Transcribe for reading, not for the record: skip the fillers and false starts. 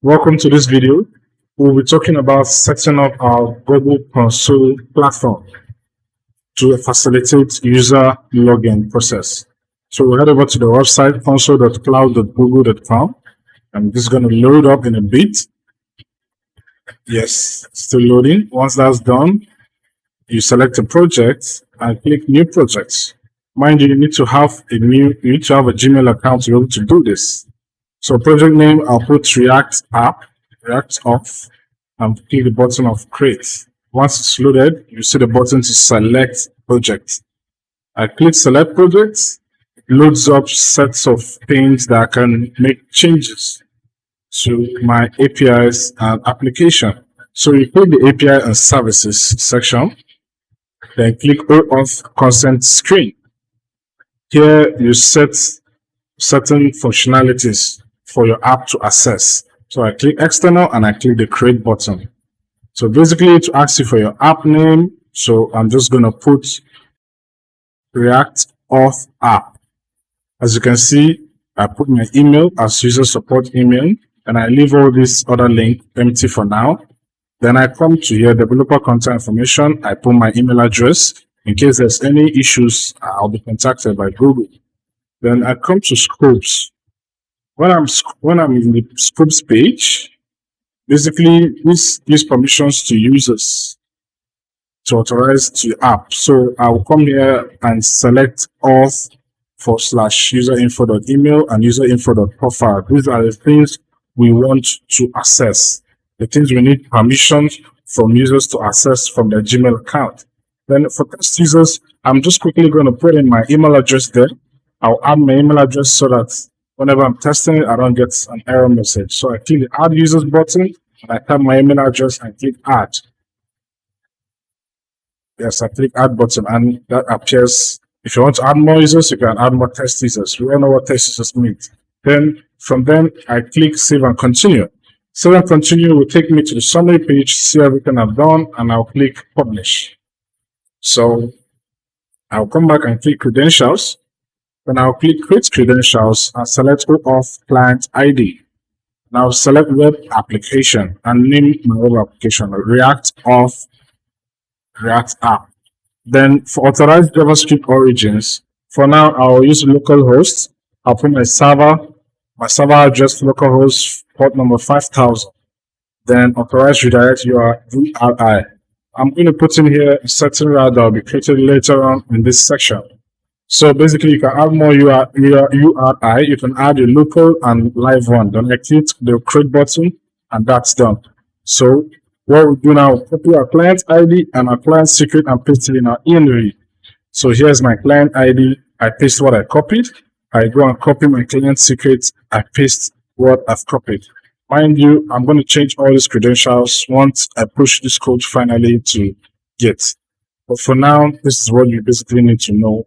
Welcome to this video. We'll be talking about setting up our Google Console platform to facilitate user login process. So we'll head over to the website console.cloud.google.com, and this is going to load up in a bit. Yes, still loading. Once that's done, you select a project and click New Projects. Mind you, you need to have a Gmail account to be able to do this. So project name, I'll put React app, React off, and click the button of create. Once it's loaded, you see the button to select project. I click select project. It loads up sets of things that I can make changes to my APIs and application. So you click the API and services section, then click OAuth consent screen. Here you set certain functionalities for your app to access. So I click external and I click the create button. So basically to ask you for your app name, so I'm just going to put React Auth app. As you can see, I put my email as user support email, and I leave all this other link empty for now. Then I come to here, developer contact information. I put my email address. In case there's any issues, I'll be contacted by Google. Then I come to scopes. When I'm in the scopes page, basically this gives permissions to users to authorize to the app. So I'll come here and select auth/userinfo.email and userinfo.profile. These are the things we want to access, the things we need permission from users to access from their Gmail account. Then for test users, I'm just quickly going to put in my email address there. I'll add my email address so that whenever I'm testing it, I don't get an error message. So I click the add users button, and I type my email address and click add. Yes, I click add button, and that appears. If you want to add more users, you can add more test users. We all know what test users mean. Then from then, I click save and continue. Save and continue will take me to the summary page, see everything I've done, and I'll click publish. So I'll come back and click credentials. Then I'll click create credentials and select OAuth client ID. Now select web application and name my web application React Auth React app. Then for authorized JavaScript origins, for now I'll use localhost. I'll put my server address localhost port number 5000. Then authorized redirect URI. I'm going to put in here a certain route that will be created later on in this section. So basically, you can add more URI. You can add a local and live one. Then I click the create button, and that's done. So what we do now, copy our client ID and our client secret and paste it in our env. So here's my client ID. I paste what I copied. I go and copy my client secret. I paste what I've copied. Mind you, I'm going to change all these credentials once I push this code finally to Git. But for now, this is what you basically need to know